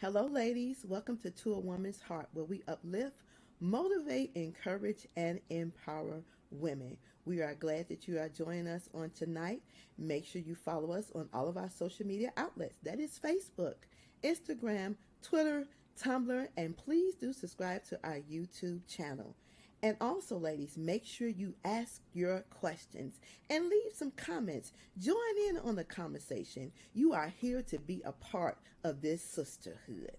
Hello, ladies. Welcome to A Woman's Heart, where we uplift, motivate, encourage, and empower women. We are glad that you are joining us on tonight. Make sure you follow us on all of our social media outlets. That is Facebook, Instagram, Twitter, Tumblr, and please do subscribe to our YouTube channel. And also, ladies, make sure you ask your questions and leave some comments. Join in on the conversation. You are here to be a part of this sisterhood.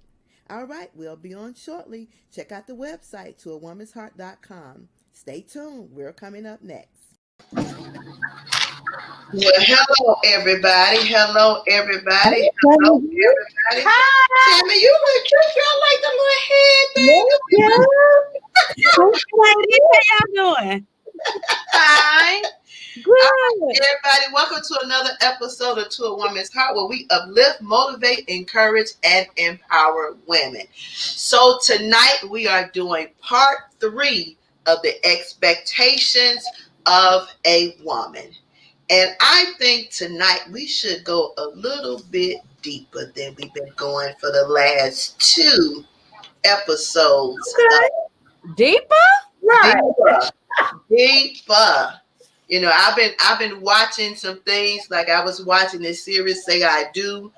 All right, we'll be on shortly. Check out the website to awomansheart.com. Stay tuned. We're coming up next. Well, hello everybody. Hello everybody. Hello Hello. everybody. Hi. Tammy, you look cute. You like the little head thing. Yeah. Ladies, how y'all doing? Hi. Good. Everybody, welcome to another episode of To a Woman's Heart, where we uplift, motivate, encourage, and empower women. So tonight we are doing part 3 of the expectations of a woman. And I think tonight we should go a little bit deeper than we've been going for the last 2 episodes. Okay. Deeper? Right. Deeper. You know, I've been watching some things, like I was watching this series Say I Do,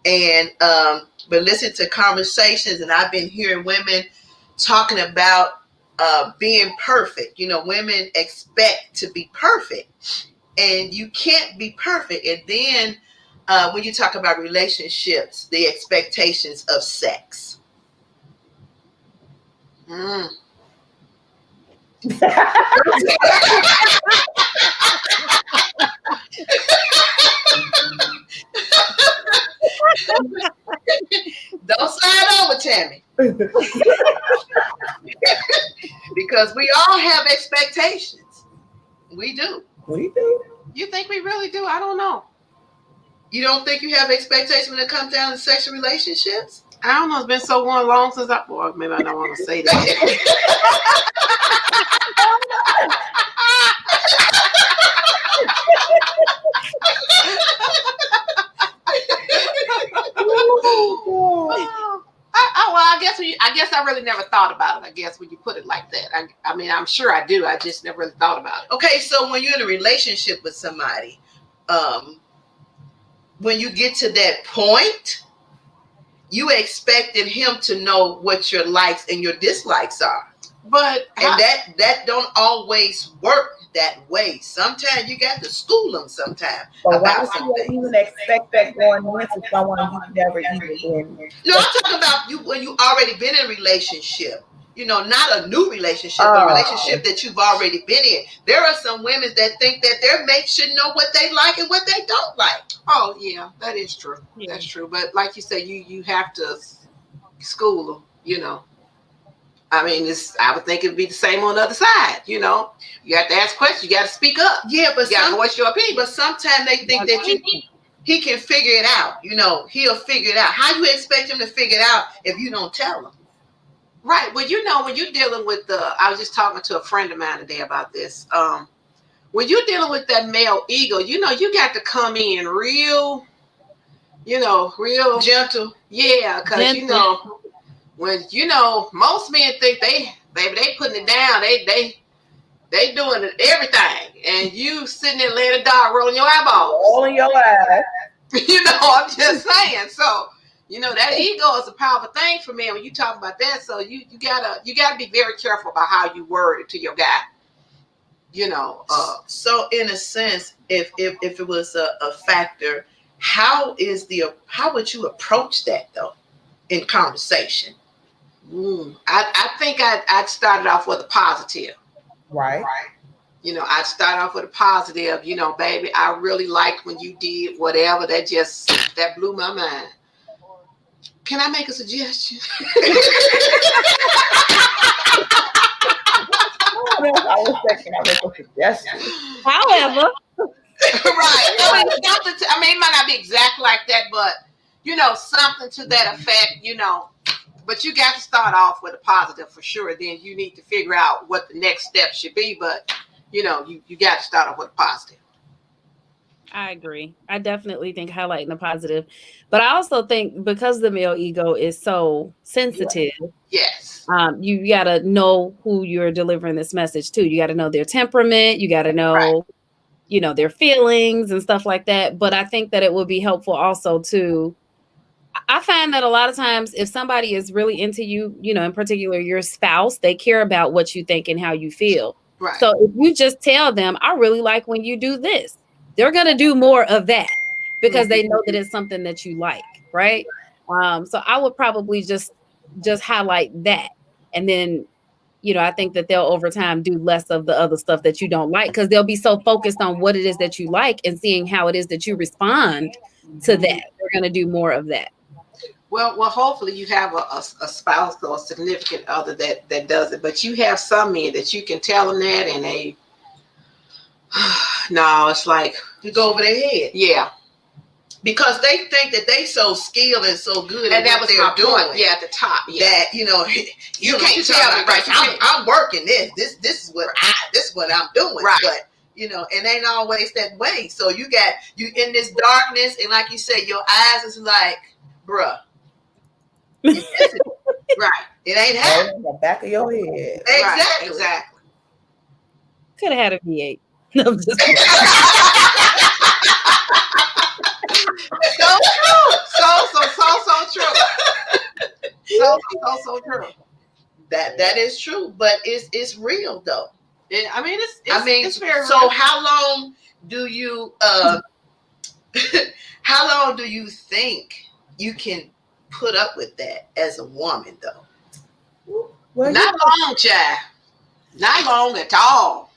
and but listening to conversations, and I've been hearing women talking about being perfect. You know, women expect to be perfect, and you can't be perfect. And then when you talk about relationships, the expectations of sex. Mm. Don't slide over, Tammy. Because we all have expectations. We do. We do. You think we really do? I don't know. You don't think you have expectations when it comes down to sexual relationships? I don't know. It's been so long since well, maybe I don't want to say that. I guess I really never thought about it. I guess when you put it like that, I mean, I'm sure I do. I just never really thought about it. Okay, so when you're in a relationship with somebody, when you get to that point, you expected him to know what your likes and your dislikes are. But that don't always work that way. Sometimes you got to school them sometimes. But why should you even expect that going into someone you've never even been? No, I'm talking about you when you already been in a relationship. You know, not a new relationship, but a relationship that you've already been in. There are some women that think that their mate should know what they like and what they don't like. Oh yeah, that is true. Yeah. That's true. But like you said, you have to school them. You know. I mean, I would think it'd be the same on the other side. You know, you have to ask questions. You got to speak up. Yeah, but what's your opinion? But sometimes they think that he can figure it out. You know, he'll figure it out. How you expect him to figure it out if you don't tell him? Right. Well, you know, when you're dealing with I was just talking to a friend of mine today about this. When you're dealing with that male ego, you know, you got to come in real gentle. Yeah, because you know. When most men think they putting it down, they doing everything, and you sitting there laying a dog rolling your eyeballs, rolling your eyes. I'm just saying. So that ego is a powerful thing for men when you talk about that. So you gotta be very careful about how you word it to your guy. So in a sense, if it was a factor, how would you approach that though in conversation? I think I'd started off with a positive. Right. I'd start off with a positive, baby, I really liked when you did whatever. That blew my mind. Can I make a suggestion? I was thinking I make a suggestion. However. Right. I mean, it might not be exactly like that, but, something to that effect, But you got to start off with a positive for sure. Then you need to figure out what the next step should be. But, you got to start off with a positive. I agree. I definitely think highlighting the positive, but I also think because the male ego is so sensitive, Yes. you got to know who you're delivering this message to. You got to know their temperament. You got to know, their feelings and stuff like that. But I think that it would be helpful also to. I find that a lot of times, if somebody is really into you, in particular your spouse, they care about what you think and how you feel. Right. So if you just tell them, I really like when you do this, they're going to do more of that because they know that it's something that you like. Right. So I would probably just highlight that. And then, I think that they'll over time do less of the other stuff that you don't like because they'll be so focused on what it is that you like and seeing how it is that you respond to that. They're going to do more of that. Well, hopefully you have a spouse or a significant other that does it. But you have some men that you can tell them that, and they, no, it's like You go over their head. Yeah, because they think that they so skilled and so good and at that what was they're my doing. point. Yeah, at the top. Yeah. That You can't tell me, right? I'm working this. This is what I'm doing. Right. But it ain't always that way. So you in this darkness, and like you said, your eyes is like, bruh. Right. It ain't happening. In the back of your head. Exactly. Right, exactly. Could have had a V8. No, I'm just So true. So true. So true. That is true, but it's real though. It's very so real. how long do you how long do you think you can put up with that as a woman though? Well, Not long, child. Not long at all.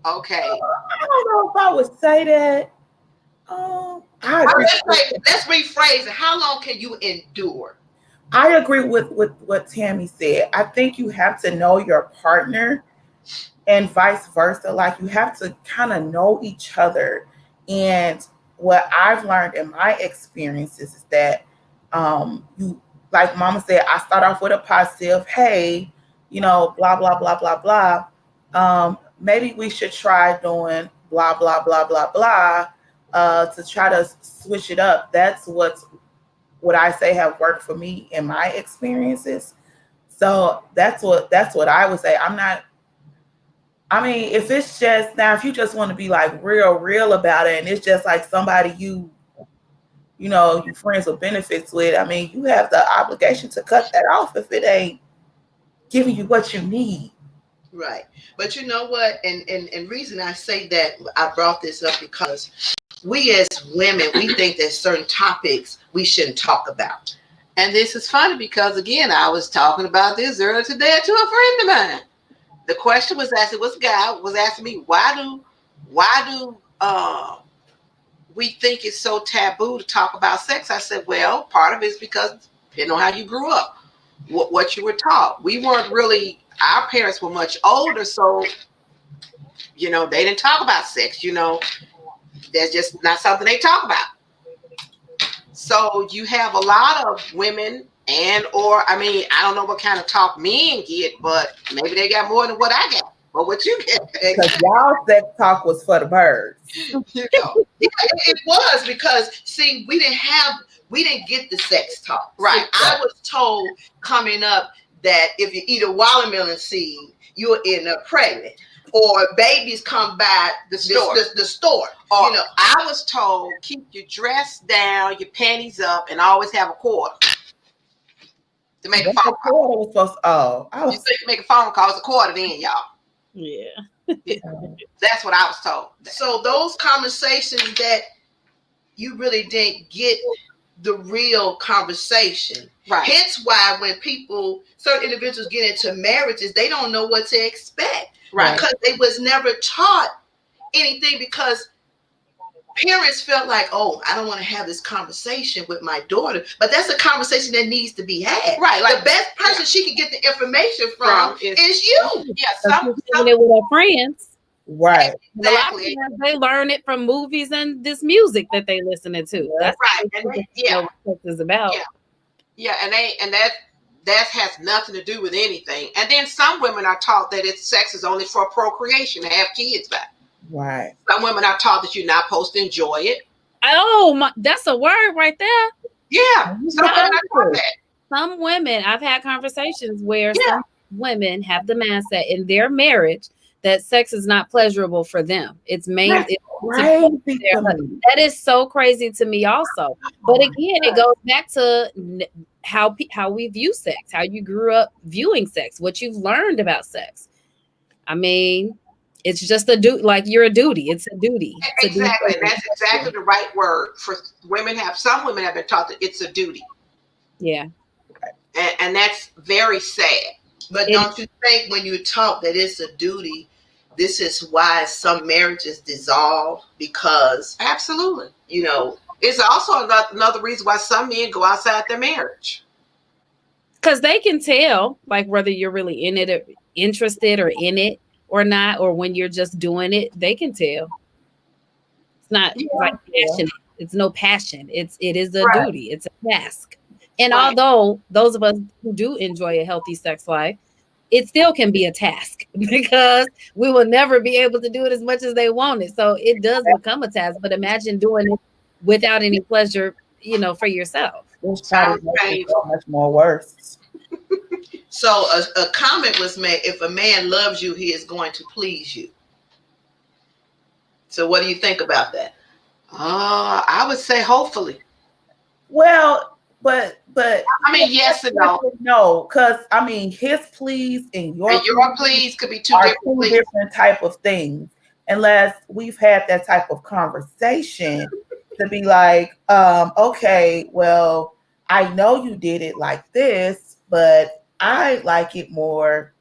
Okay. I don't know if I would say that. I agree. Let's rephrase it. How long can you endure? I agree with what Tammy said. I think you have to know your partner and vice versa. Like you have to kind of know each other. And what I've learned in my experiences is that you, like Mama said, I start off with a positive, hey, blah, blah, blah, blah, blah. Maybe we should try doing blah, blah, blah, blah, blah, to try to switch it up. That's what I say have worked for me in my experiences. So that's what I would say. If it's just, now, if you just want to be like real about it, and it's just like somebody you friends with benefits with, you have the obligation to cut that off if it ain't giving you what you need. Right. But you know what? And reason I say that, I brought this up because we as women, we think there's certain topics we shouldn't talk about. And this is funny because, again, I was talking about this earlier today to a friend of mine. The question was asked, this guy was asking me, why do we think it's so taboo to talk about sex? I said, well, part of it is because depending on how you grew up, what you were taught. We weren't really, our parents were much older, so, they didn't talk about sex, That's just not something they talk about. So you have a lot of women I don't know what kind of talk men get, but maybe they got more than what I got. But what you get. Because y'all sex talk was for the birds. Yeah, it was because, see, we didn't get the sex talk. Right. See, I was told coming up that if you eat a watermelon seed, you'll end up pregnant. Or babies come by the store. Or, I was told, keep your dress down, your panties up, and always have a quarter to make a phone call. You say you make a phone call, it's a quarter then, y'all. Yeah. That's what I was told. So those conversations that you really didn't get the real conversation. Right. Hence why when certain individuals get into marriages, they don't know what to expect. Right. Because they was never taught anything, because parents felt like, oh, I don't want to have this conversation with my daughter. But that's a conversation that needs to be had. Right. Like, the best person she can get the information from is you. Yeah. Some it with her friends. Right. Exactly. They learn it from movies and this music that they listening to. That's right. what sex is about. Yeah. And that has nothing to do with anything. And then some women are taught that sex is only for procreation, to have kids by. Right. Some women are taught that you're not supposed to enjoy it. Oh my, that's a word right there. Yeah, some women are taught that. Some women, I've had conversations where Yeah. some women have the mindset in their marriage that sex is not pleasurable for them. It's main. That's It's crazy to me. that is so crazy to me also. But again, it goes back to how we view sex, how you grew up viewing sex, what you've learned about sex. I mean, it's just a duty. Like you're a duty. It's a duty. It's a duty. Exactly. And that's exactly the right word for women. Some women have been taught that it's a duty. Yeah. And that's very sad. But don't you think when you talk that it's a duty, this is why some marriages dissolve? Because absolutely, you know, it's also another reason why some men go outside their marriage. Because they can tell, like, whether you're really in it or interested or in it or not, or when you're just doing it, they can tell. It's not like passionate. It's no passion. It is a duty. It's a task. And although those of us who do enjoy a healthy sex life, it still can be a task because we will never be able to do it as much as they want it. So it does become a task. But imagine doing it without any pleasure, for yourself. It's probably so much more worse. So a comment was made: if a man loves you, he is going to please you. So what do you think about that? I would say hopefully. Well, but I mean, yes and no. No, because I mean, his please and your please could be two different type of things. Unless we've had that type of conversation to be like, okay, well, I know you did it like this, but I like it more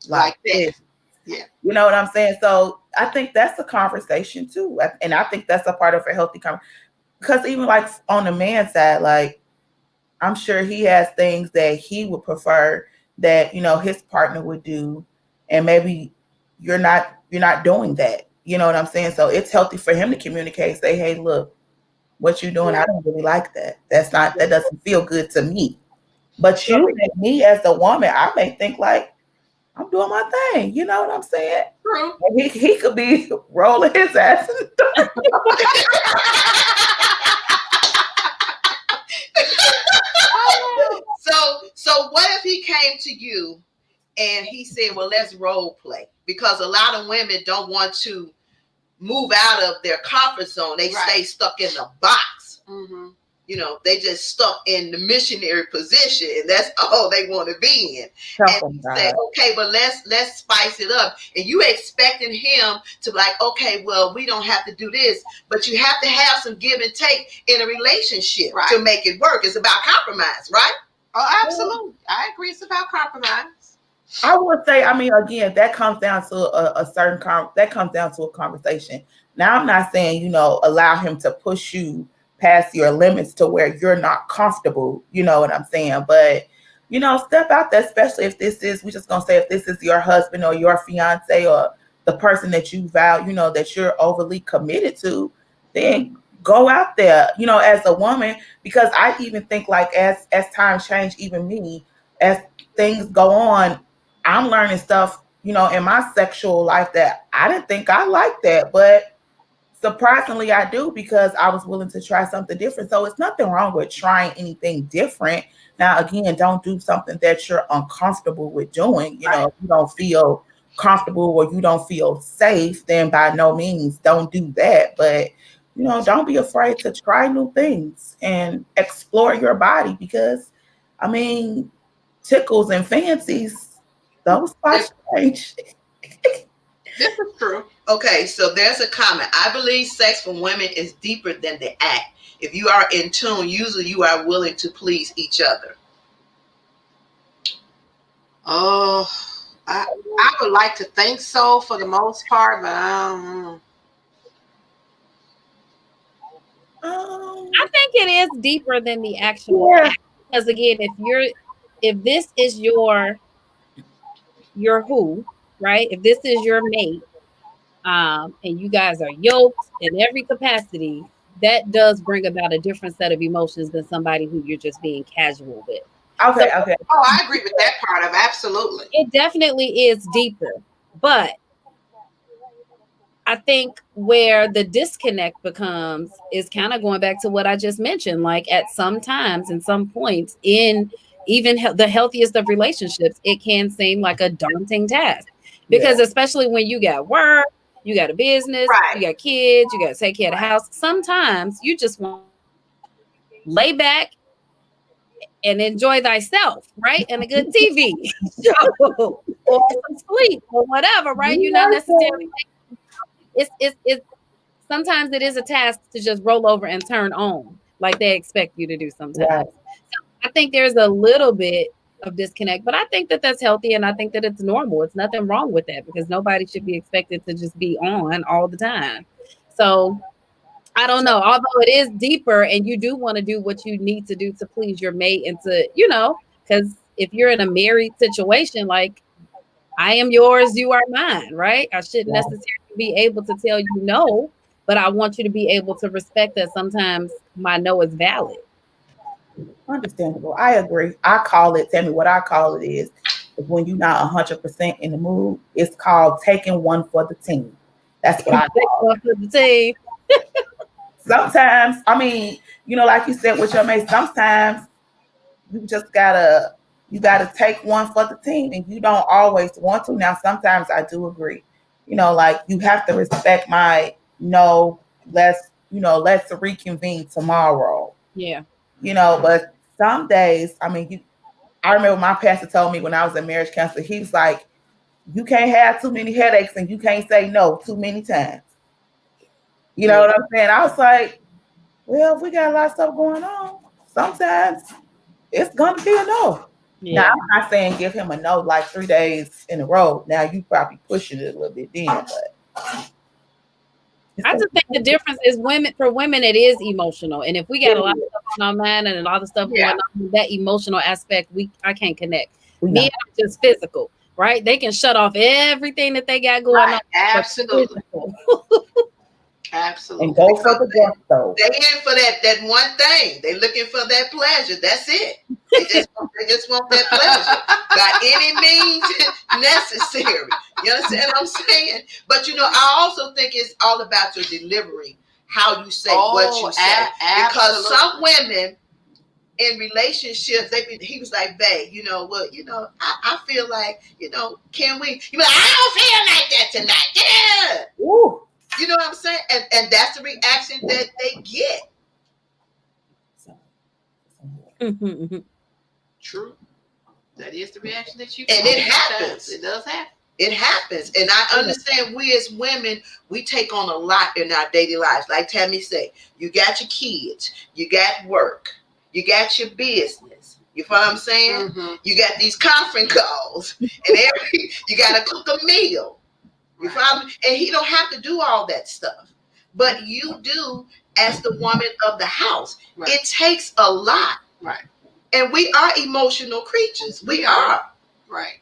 like this. Yeah. You know what I'm saying? So I think that's a conversation too. And I think that's a part of a healthy conversation. Because even like on the man's side, like, I'm sure he has things that he would prefer that, his partner would do. And maybe you're not doing that. You know what I'm saying? So it's healthy for him to communicate, say, hey, look, what you're doing, I don't really like that. That doesn't feel good to me. But me as a woman, I may think like, I'm doing my thing. You know what I'm saying? True. He could be rolling his ass. So what if he came to you and he said, well, let's role play? Because a lot of women don't want to move out of their comfort zone. They stay stuck in the box. Mm-hmm. They just stuck in the missionary position, and that's all they want to be in. And say, okay, but let's spice it up. And you expecting him to be like, okay, well, we don't have to do this, but you have to have some give and take in a relationship to make it work. It's about compromise, right? Oh, absolutely. I agree. It's about compromise. I would say, I mean, again, that comes down to that comes down to a conversation. Now, I'm not saying, allow him to push you past your limits to where you're not comfortable. You know what I'm saying? But, step out there, especially if this is, we're just going to say, if this is your husband or your fiance or the person that you vow, that you're overly committed to, then go out there, as a woman, because I even think like as times change, even me, as things go on, I'm learning stuff, in my sexual life that I didn't think I liked that, but surprisingly I do, because I was willing to try something different. So it's nothing wrong with trying anything different. Now, again, don't do something that you're uncomfortable with doing. If you don't feel comfortable or you don't feel safe, then by no means don't do that. But don't be afraid to try new things and explore your body, because, I mean, tickles and fancies, those spots change. This is true. Okay, so there's a comment. I believe sex for women is deeper than the act. If you are in tune, usually you are willing to please each other. Oh, I would like to think so for the most part, but I don't know. I think it is deeper than the actual act, because again, if this is your who, right? If this is your mate, and you guys are yoked in every capacity, that does bring about a different set of emotions than somebody who you're just being casual with. Okay. Oh, I agree with that part of absolutely. It definitely is deeper, but I think where the disconnect becomes is kind of going back to what I just mentioned. Like at some times and some points in even the healthiest of relationships, it can seem like a daunting task because especially when you got work, you got a business, Right. you got kids, you got to take care of the house. Sometimes you just want to lay back and enjoy thyself, right? And a good TV show or some sleep or whatever, right? You're not necessarily it's sometimes it is a task to just roll over and turn on like they expect you to do sometimes. Right. So I think there's a little bit of disconnect, but I think that that's healthy and I think that it's normal. It's nothing wrong with that because nobody should be expected to just be on all the time. So I don't know, although it is deeper and you do want to do what you need to do to please your mate and to, because if you're in a married situation, like I am yours, you are mine, right? I shouldn't necessarily be able to tell you no, but I want you to be able to respect that sometimes my no is valid. Understandable. I agree. Tell me what I call it is when you're not 100% in the mood, it's called taking one for the team. That's what I call one for the team. Sometimes, like you said with your mate, sometimes you just gotta take one for the team and you don't always want to. Now, sometimes I do agree. Like you have to respect my no, let's reconvene tomorrow. Yeah. But some days, I remember my pastor told me when I was in marriage counseling, he was like, you can't have too many headaches and you can't say no too many times. You know what I'm saying? I was like, well, if we got a lot of stuff going on, sometimes it's going to be a no. Yeah. Now, I'm not saying give him a no like 3 days in a row. Now, you probably pushing it a little bit then, but. I just think the difference is for women, it is emotional. And if we got a lot of stuff on our mind and a lot of stuff going on, that emotional aspect, I can't connect. Me, I'm just physical, right? They can shut off everything that they got going on. Absolutely. Absolutely. And go for the gusto. They in for that one thing. They looking for that pleasure. That's it. They just want that pleasure by any means necessary. You understand what I'm saying? But I also think it's all about your delivery, how you say what you say. Because some women in relationships, he was like, babe, I feel like, can we? You know, I don't feel like that tonight. Yeah. Ooh. You know what I'm saying? And that's the reaction that they get. True. That is the reaction that you get. And it happens. It does happen. It happens. And I understand we as women, we take on a lot in our daily lives. Like Tammy said, you got your kids, you got work, you got your business. You feel what I'm saying? Mm-hmm. You got these conference calls, and you got to cook a meal. You follow me? And he don't have to do all that stuff, but you do as the woman of the house. Right. It takes a lot, right? And we are emotional creatures. We are, right?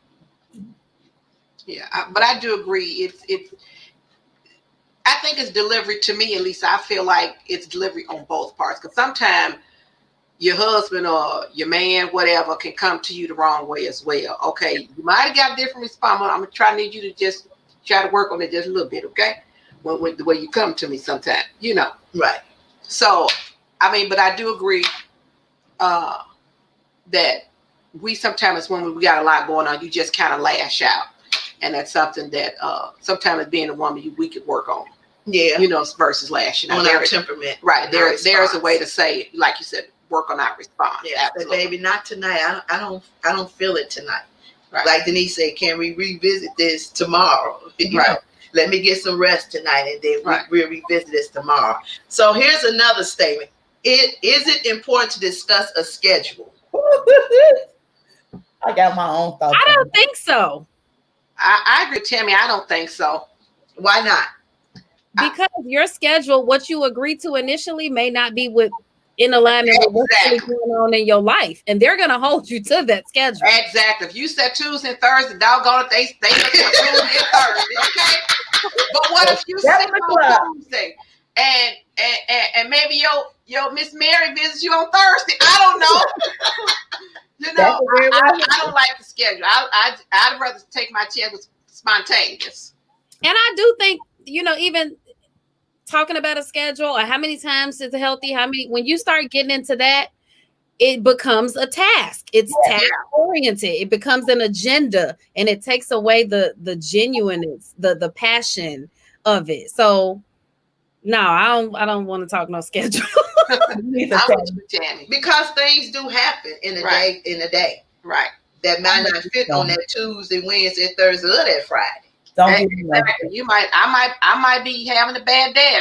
Yeah, but I do agree. I think it's delivery. To me, at least, I feel like it's delivery on both parts. Because sometimes your husband or your man, whatever, can come to you the wrong way as well. Okay, you might have got a different response. I'm gonna need you to just try to work on it just a little bit, okay? When the way you come to me sometimes, Right. So, but I do agree that we sometimes, when we got a lot going on, you just kind of lash out. And that's something that sometimes being a woman, we could work on. Yeah. Versus lashing out. On our temperament. Right. There's a way to say, like you said, work on our response. Yeah, but baby, not tonight. I don't feel it tonight. Right. Like Denise said, can we revisit this tomorrow? Right. Let me get some rest tonight, and then we'll revisit this tomorrow. So here's another statement. Is it important to discuss a schedule? I got my own thoughts. I don't think so. I agree, Tammy. I don't think so. Why not? Because your schedule, what you agreed to initially, may not be in alignment with what's really going on in your life, and they're gonna hold you to that schedule. Exactly. If you said Tuesday and Thursday, doggone it, they look for Tuesday and Thursday. Okay. But what if you said on Tuesday and maybe your Miss Mary visits you on Thursday? I don't know. I don't like the schedule. I'd rather take my chance with spontaneous. And I do think even talking about a schedule or how many times is healthy, when you start getting into that, it becomes a task. It's task oriented. It becomes an agenda, and it takes away the genuineness, the passion of it. So no, I don't want to talk no schedule. I'm with you, Tammy. Because things do happen in a day. Right. That might not fit on that Tuesday, Wednesday, Thursday, or that Friday. I might be having a bad day.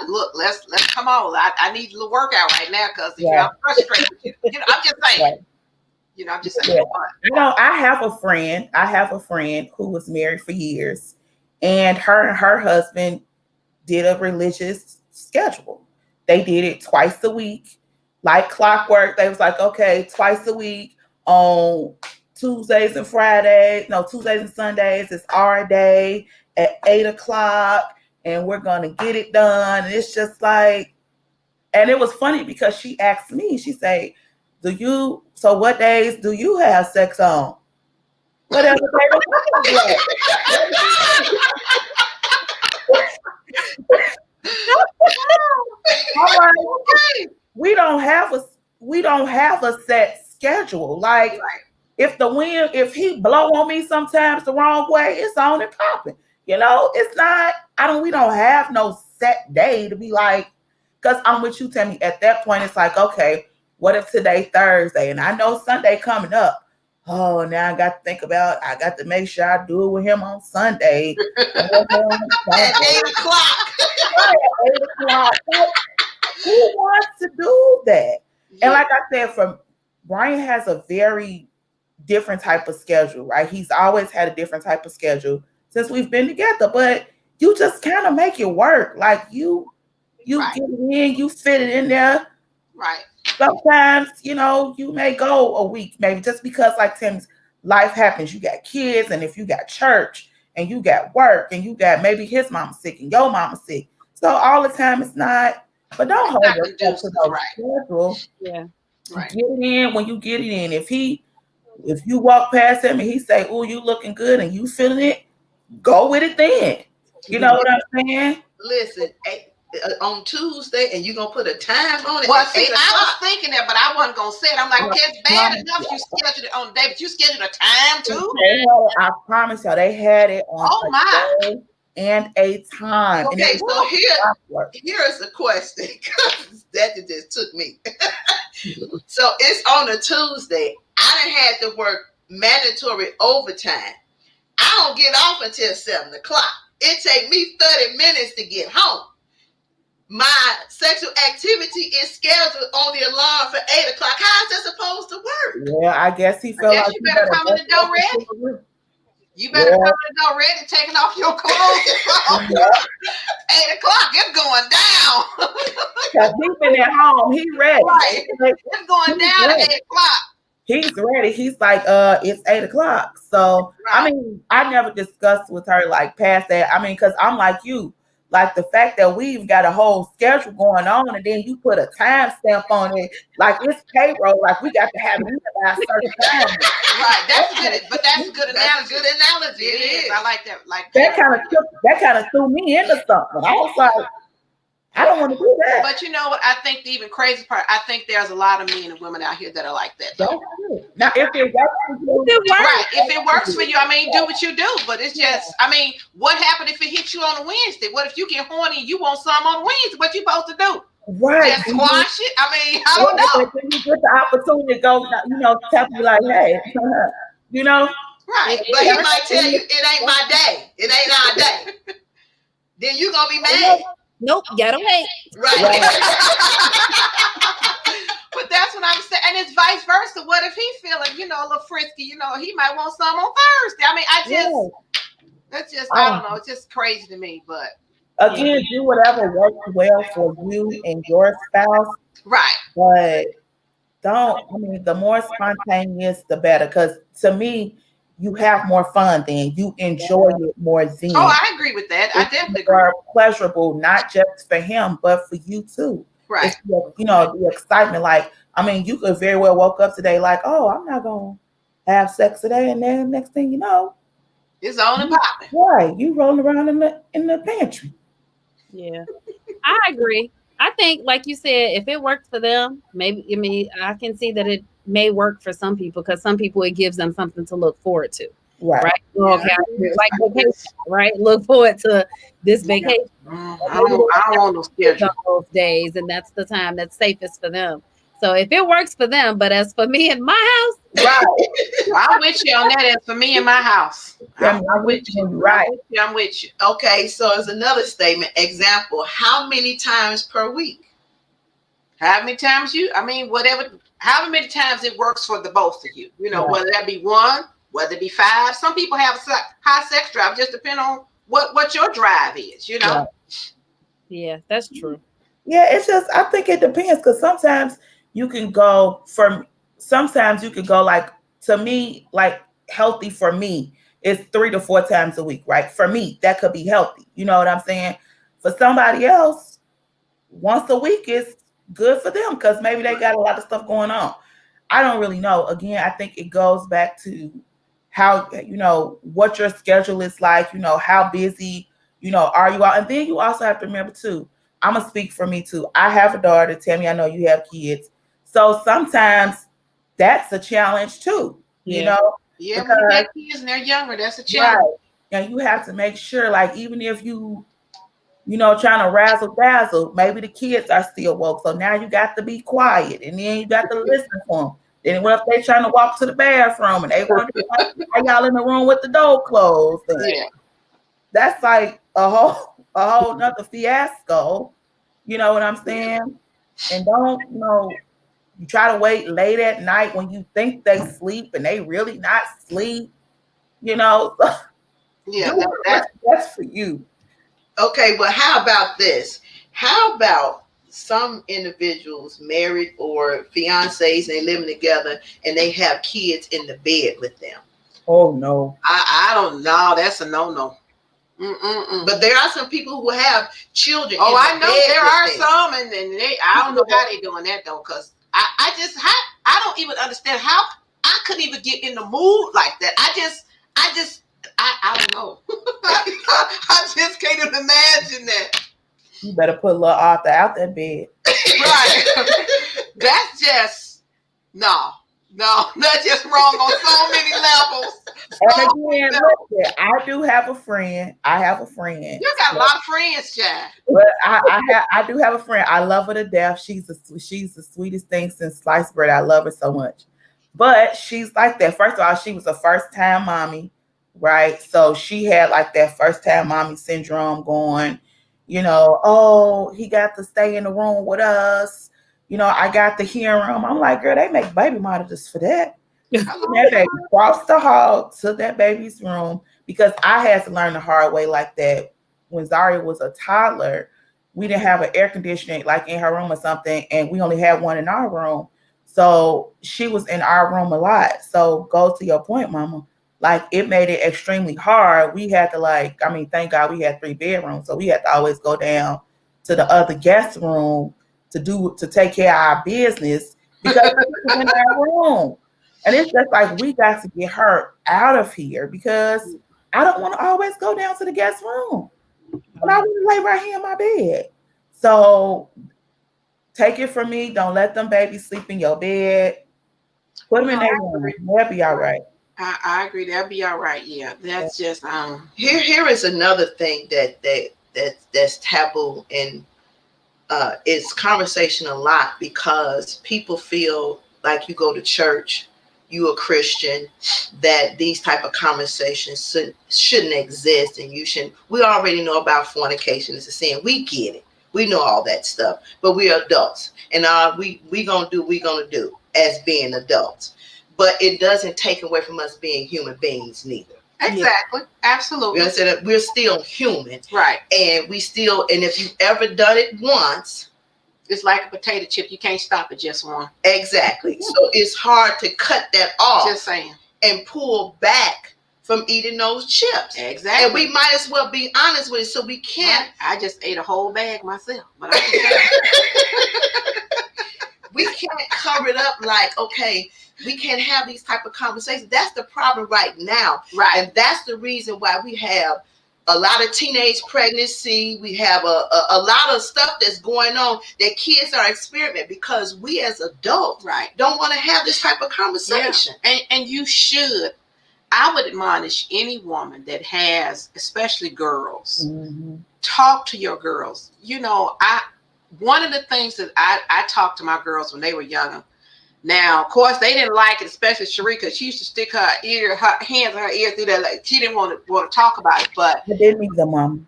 Look, let's come on. I need a little workout right now because I'm frustrated. I'm just saying. Right. I'm just saying. Yeah. I have a friend who was married for years, and her husband did a religious schedule. They did it twice a week, like clockwork. They was like, okay, twice a week on Tuesdays and Sundays, it's our day at 8:00, and we're gonna get it done. And it's just like, and it was funny because she asked me, she said, what days do you have sex on? Whatever day we don't have a set schedule. Like, if he blow on me sometimes the wrong way, it's on and popping. It's not, we don't have no set day to be like, because I'm with you, Tammy. At that point, it's like, okay, what if today Thursday and I know Sunday coming up? Oh, now I got to make sure I do it with him on Sunday. At 8:00. Who wants to do that? And like I said, Brian has a very different type of schedule, right? He's always had a different type of schedule since we've been together, but you just kind of make it work. Like you get it in, you fit it in there. Right. Sometimes, you may go a week, maybe just because, like Tim's, life happens. You got kids, and if you got church, and you got work, and you got maybe his mama sick and your mama sick. So all the time it's not, but don't hold yourself to no schedule. Yeah. Right. Get it in when you get it in. If you walk past him and he say, "Oh, you looking good," and you feeling it, go with it then. You know what I'm saying? Listen, on Tuesday, and you're gonna put a time on it. Well, see, I was thinking that, but I wasn't gonna say it. I'm like, okay, it's bad enough you scheduled it on the day, but you scheduled a time too. I promise y'all, they had it on a day and a time. Okay, so here's the question, because that just took me. So it's on a Tuesday. I done had to work mandatory overtime. I don't get off until 7:00. It take me 30 minutes to get home. My sexual activity is scheduled on the alarm for 8:00. How is that supposed to work? Yeah, I guess he felt like you better come in the door ready. You better come in the door ready, taking off your clothes. 8:00, it's going down. Because he's been at home, he's ready. Right. It's going down at 8:00. He's ready. He's like, it's 8:00. So, right. I never discussed with her like past that. Because I'm like you. Like the fact that we've got a whole schedule going on, and then you put a time stamp on it, like it's payroll, like we got to have it by a certain time. Right, that's good, but that's a good analogy. Good analogy. It is. I like that. Like that kind of threw me into something. I was like, I don't want to do that. But you know what? I think the even crazy part, I think there's a lot of men and women out here that are like that. Though. Now, if it works for you, if it works for you, do what you do. But it's just, what happened if it hits you on a Wednesday? What if you get horny and you want some on Wednesday? What you supposed to do? Right. Just squash it? I don't know. When you get the opportunity to go, tell me like, hey, Right. But he might tell you, it ain't my day. It ain't our day. Then you going to be mad. Nope, gotta wait. Right. But that's what I'm saying. And it's vice versa. What if he's feeling, a little frisky, he might want some on Thursday. That's just, I don't know. It's just crazy to me. But again, do whatever works well for you and your spouse. Right. But the more spontaneous, the better. Because to me, you have more fun then. You enjoy it more then. Oh, I agree with that. I definitely agree. It's pleasurable, not just for him, but for you too. Right. It's, the excitement. Like, you could very well woke up today like, oh, I'm not going to have sex today. And then next thing you know, It's on and popping. Right, you rolling around in the pantry. Yeah, I agree. I think, like you said, if it works for them, maybe, I mean, I can see that it may work for some people because some people it gives them something to look forward to, Right. right? Oh, okay, like vacation, right? Look forward to this vacation. I don't want no schedule. Those days, and that's the time that's safest for them. So if it works for them, but as for me and my house, Right. I'm with you on that. As for me in my house, I'm with you. Right. I'm with you. Okay, so as another statement, example, how many times per week? How many times whatever, however many times it works for the both of you. You know, Right. whether that be one, whether it be five. Some people have high sex drive, just depend on what your drive is, you know. Right. yeah, that's true. Yeah, it's just I think it depends because sometimes you can go like, to me, like healthy for me is 3 to 4 times a week, right? For me, that could be healthy. You know what I'm saying? For somebody else, once a week is good for them because maybe they got a lot of stuff going on. I don't really know. Again, I think it goes back to how, what your schedule is like, how busy, are you out? And then you also have to remember too, I'm going to speak for me too. I have a daughter. Tammy, I know you have kids. So sometimes that's a challenge too, you know? Yeah, when you have kids and they're younger, that's a challenge. Right. And you have to make sure, like, even if trying to razzle dazzle, maybe the kids are still woke. So now you got to be quiet and then you got to listen for them. Then what if they trying to walk to the bathroom and they want to why y'all in the room with the door closed? Yeah. That's like a whole nother fiasco. You know what I'm saying? And don't, you try to wait late at night when you think they sleep and they really not sleep, Yeah, that's for you. Okay, well, how about this? How about some individuals married or fiancés and they living together and they have kids in the bed with them? Oh no. I don't know. That's a no. But there are some people who have children. Oh, I know there are them. some, and I don't know how they doing that though, because I don't even understand how I couldn't even get in the mood like that. I don't know. I just can't even imagine that. You better put little Arthur out that bed. Right. That's just that's just wrong on so many levels. And again, listen, I do have a friend. You got a lot of friends, Chad. But I do have a friend. I love her to death. She's the sweetest thing since sliced bread. I love her so much. But she's like that. First of all, she was a first-time mommy, right? So she had like that first-time mommy syndrome going. Oh, he got to stay in the room with us. I got to hear him. I'm like, girl, they make baby monitors for that. That baby crossed the hall to that baby's room because I had to learn the hard way like that. When Zaria was a toddler, we didn't have an air conditioning like in her room or something, and we only had one in our room. So she was in our room a lot. So go to your point, Mama. Like it made it extremely hard. We had to thank God we had 3 bedrooms. So we had to always go down to the other guest room to take care of our business because we was in our room. And it's just like we got to get her out of here because I don't want to always go down to the guest room. But I want to lay right here in my bed. So take it from me. Don't let them babies sleep in your bed. Put them in their room. They'll be all right. I agree. That'll be all right. Yeah, that's just Here is another thing that's taboo and it's conversation a lot because people feel like you go to church, you a Christian, that these type of conversations shouldn't exist and you shouldn't. We already know about fornication. It's a sin. We get it. We know all that stuff, but we are adults and we gonna do as being adults. But it doesn't take away from us being human beings neither. exactly, absolutely. You understand that we're still human, Right. and if you've ever done it once, It's like a potato chip. You can't stop it just one. exactly. So it's hard to cut that off Just saying. and pull back from eating those chips. Exactly. And we might as well be honest with it. So we can't. I just ate a whole bag myself, but I can We can't cover it up like, okay, we can't have these type of conversations. That's the problem right now. Right. And that's the reason why we have a lot of teenage pregnancy. We have a lot of stuff that's going on that kids are experimenting because we as adults Right. don't want to have this type of conversation. And you should. I would admonish any woman that has, especially girls, talk to your girls. You know, one of the things that I talked to my girls when they were younger. Now, of course, they didn't like it, especially Cherie, because she used to stick her hands in her ear through that. Like, she didn't want to talk about it, but I didn't either, Mom.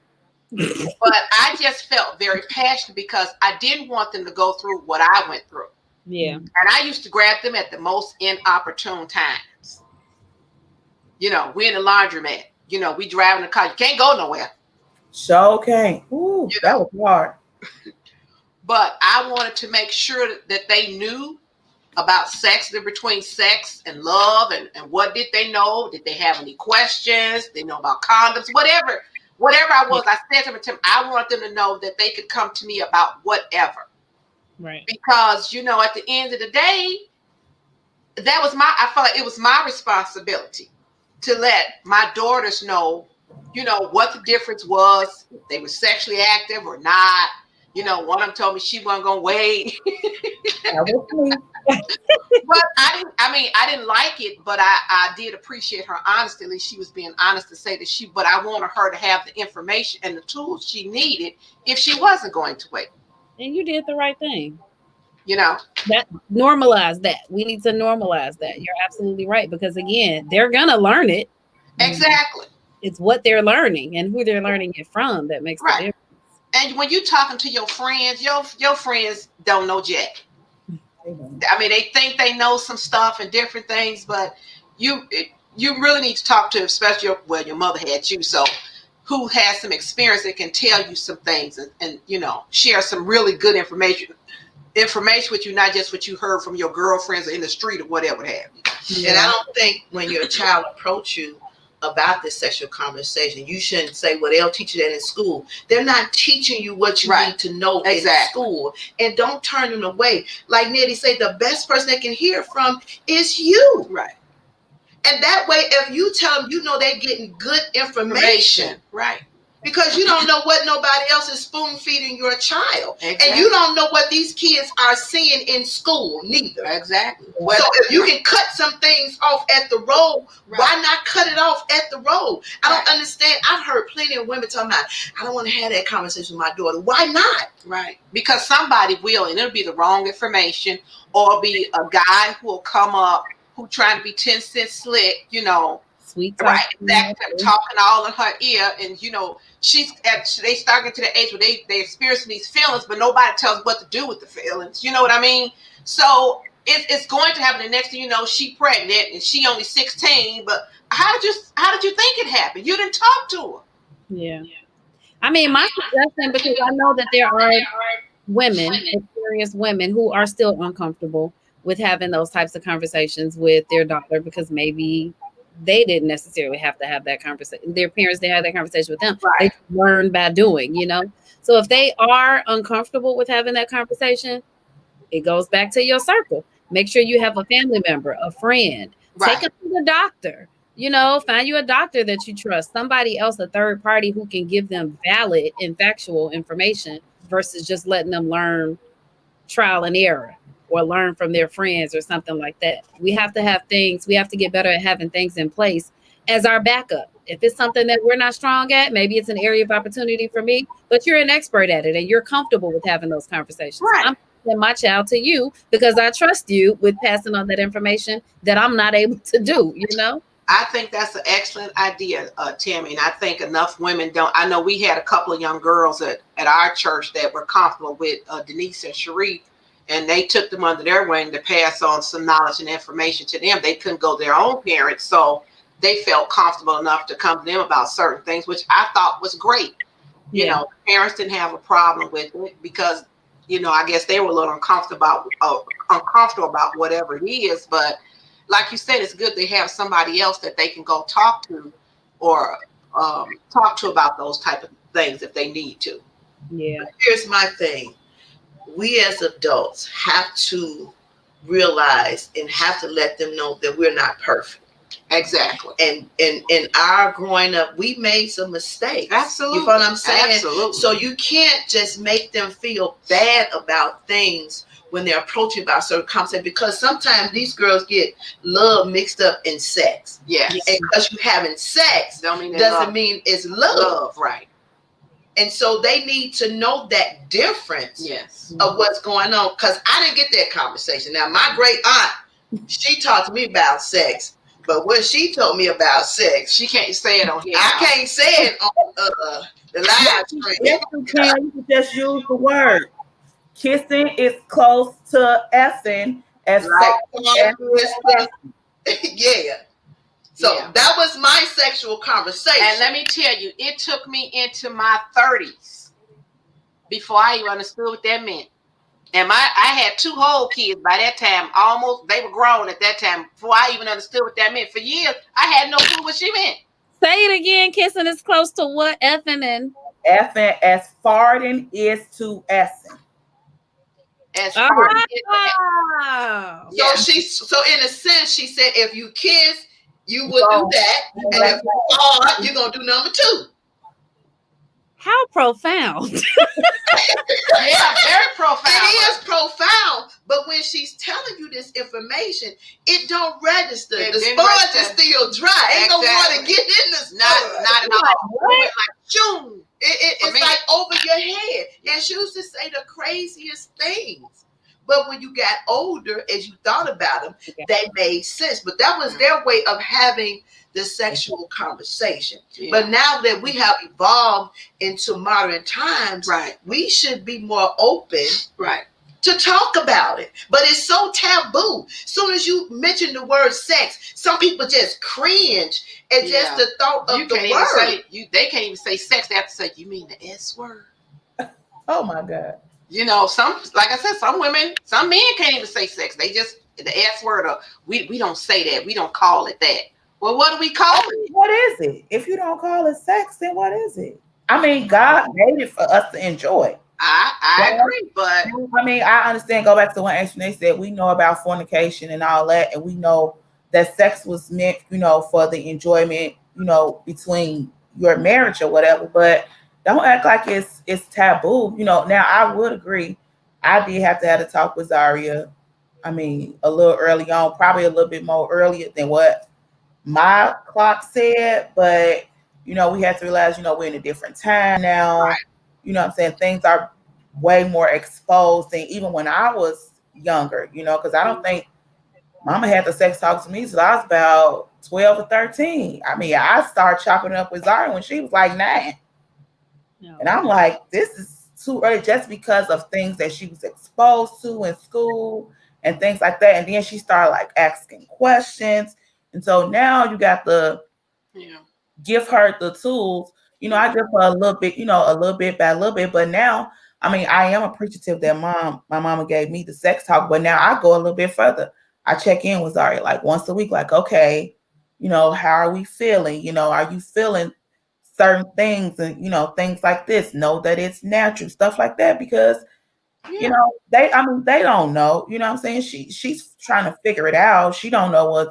but I just felt very passionate because I didn't want them to go through what I went through. Yeah. And I used to grab them at the most inopportune times. You know, we're in the laundromat. You know, we driving the car. You can't go nowhere. Sure can't. Ooh, that was hard. But I wanted to make sure that they knew about sex, between sex and love, and what did they know? Did they have any questions? They know about condoms, whatever I was. I said to them, I want them to know that they could come to me about whatever. Right. Because, you know, at the end of the day, I felt like it was my responsibility to let my daughters know, you know, what the difference was, if they were sexually active or not. You know, one of them told me she wasn't going to wait. That was me. But I didn't like it, but I did appreciate her honesty. At least she was being honest to say that but I wanted her to have the information and the tools she needed if she wasn't going to wait. And you did the right thing. You know, That normalize that. We need to normalize that. You're absolutely right. Because again, they're gonna learn it. exactly. It's what they're learning and who they're learning it from that makes the Right. difference. And when you're talking to your friends, your friends don't know jack. I mean, they think they know some stuff and different things, but you really need to talk to, especially your mother had you, so who has some experience that can tell you some things and you know, share some really good information with you, not just what you heard from your girlfriends or in the street or whatever have you. And I don't think when your child approach you about this sexual conversation, you shouldn't say, well, they'll teach you that in school. They're not teaching you what you Right. need to know Exactly. in school. And don't turn them away. Like Nettie said, the best person they can hear from is you. Right. And that way, if you tell them, you know they're getting good information. Right. Because you don't know what nobody else is spoon feeding your child. Exactly. And you don't know what these kids are seeing in school neither. Exactly. So if you can cut some things off at the road, Right. why not cut it off at the road? I don't Right. understand. I've heard plenty of women talking about, I don't want to have that conversation with my daughter. Why not? Right. Because somebody will, and it'll be the wrong information, or be a guy who will come up who trying to be 10 cents slick, you know. Sweet talk. Right, exactly. Talking all in her ear, and you know, they start getting to the age where they experiencing these feelings, but nobody tells them what to do with the feelings. You know what I mean? So it's going to happen. The next thing you know, she pregnant and she only 16. But how did you think it happened? You didn't talk to her. Yeah. I mean, my suggestion, because I know that there are women, experienced women, who are still uncomfortable with having those types of conversations with their daughter because maybe they didn't necessarily have to have that conversation. Their parents didn't have that conversation with them. Right. They learned by doing, you know? So if they are uncomfortable with having that conversation, it goes back to your circle. Make sure you have a family member, a friend. Right. Take them to the doctor. You know, find you a doctor that you trust, somebody else, a third party who can give them valid and factual information versus just letting them learn trial and error or learn from their friends or something like that. We have to have things, we have to get better at having things in place as our backup. If it's something that we're not strong at, maybe it's an area of opportunity for me, but you're an expert at it and you're comfortable with having those conversations. Right. I'm passing my child to you because I trust you with passing on that information that I'm not able to do, you know? I think that's an excellent idea, Tammy. And I think enough women don't. I know we had a couple of young girls at our church that were comfortable with Denise and Cherie, and they took them under their wing to pass on some knowledge and information to them. They couldn't go to their own parents, so they felt comfortable enough to come to them about certain things, which I thought was great. You know, parents didn't have a problem with it because, you know, I guess they were a little uncomfortable about whatever it is, but like you said, it's good to have somebody else that they can go talk to or talk to about those type of things if they need to. Yeah. Here's my thing. we as adults have to realize and have to let them know that we're not perfect. Exactly. And in our growing up, we made some mistakes. Absolutely. You know what I'm saying? Absolutely. So you can't just make them feel bad about things when they're approaching about certain concepts, because sometimes these girls get love mixed up in sex. Yes. And because you're having sex Don't mean doesn't mean it's love. Right. And so they need to know that difference Yes. of what's going on. Because I didn't get that conversation. Now, my great aunt, she talked to me about sex. But when she told me about sex, She can't say it on here. I can't say it on the live stream. Yes, you can. You can just use the word. Kissing is close to effing as Like, yeah. So Yeah. that was my sexual conversation. And let me tell you, it took me into my 30s before I even understood what that meant. And I had 2 whole kids by that time. Almost, they were grown at that time before I even understood what that meant. For years, I had no clue what she meant. Say it again. Kissing is close to what? Effing and effing as farting is to essing. As oh, far as wow. So Yeah. so in a sense, she said, if you kiss, you would do that, and if you fart, you're gonna do number 2. How profound. yeah, very profound. It is profound, but when she's telling you this information, it don't register. It The didn't sponge is register. still dry. Ain't no Exactly. water getting in the sponge. Not at all. It went like shoom. It's For me. like over your head. And she used to say the craziest things. But when you got older, as you thought about them, they made sense. But that was their way of having the sexual conversation. Yeah. But now that we have evolved into modern times, Right. we should be more open Right. to talk about it. But it's so taboo. Soon as you mention the word sex, some people just cringe at just the thought of You the can't word. even say they can't even say sex. They have to say, you mean the S word? Oh my God. You know, like I said, some women, some men can't even say sex. They just the S word, or we don't say that. We don't call it that. Well, what do we call it? What is it? If you don't call it sex, then what is it? I mean, God made it for us to enjoy. I agree, but I mean, I understand. Go back to one action they said, we know about fornication and all that, and we know that sex was meant, for the enjoyment, between your marriage or whatever. But don't act like it's taboo. Now I would agree. I did have to have a talk with Zaria. I mean, a little early on, probably a little bit more earlier than what my clock said, but we have to realize, we're in a different time now. Right. You know what I'm saying? Things are way more exposed than even when I was younger, because I don't think mama had the sex talk to me till I was about 12 or 13. I mean, I started chopping it up with Zara when she was like 9. No. And I'm like, this is too early, just because of things that she was exposed to in school and things like that. And then she started like asking questions. And so now you got to give her the tools. I give her a little bit, a little bit by a little bit. But now, I mean, I am appreciative that my mama gave me the sex talk. But now I go a little bit further. I check in with Zaria like once a week, like, okay, how are we feeling? Are you feeling certain things and, things like this? Know that it's natural, stuff like that, because they don't know, what I'm saying? She's trying to figure it out. She don't know